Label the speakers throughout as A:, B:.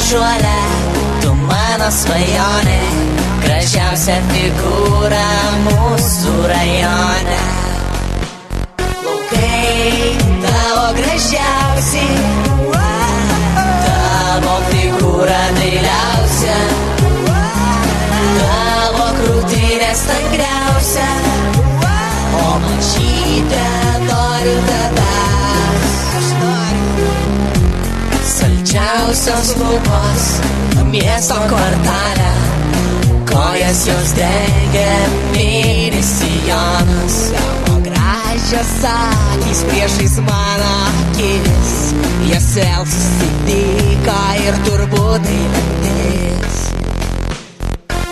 A: gražuolė, tu mano svajonė, gražiausia figūra mūsų rajone. Laukai tavo gražiausi, tavo figūra dailiausia, tavo krūtinė stangriausia, o mažytė noriu tavęs. Aš noriu saldžiausios lūpos miesto kvartale, kojas jos dengia mini sijonas, tavo gražios akys priešais mano akis, jas vėl susitiko ir turbūt tai naktis.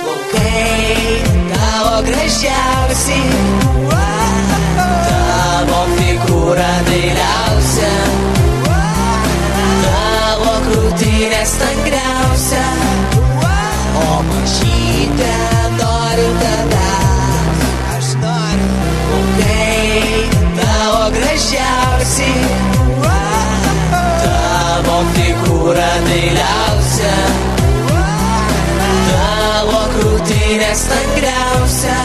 A: Laukai tavo gražiausi, tavo figūra dailiausia, tavo krūtinė stangriausia, o mažytė noriu tavęs. Aš noriu. Laukai tavo gražiausi, tavo figūra dailiausia, tavo krūtinė stangriausia,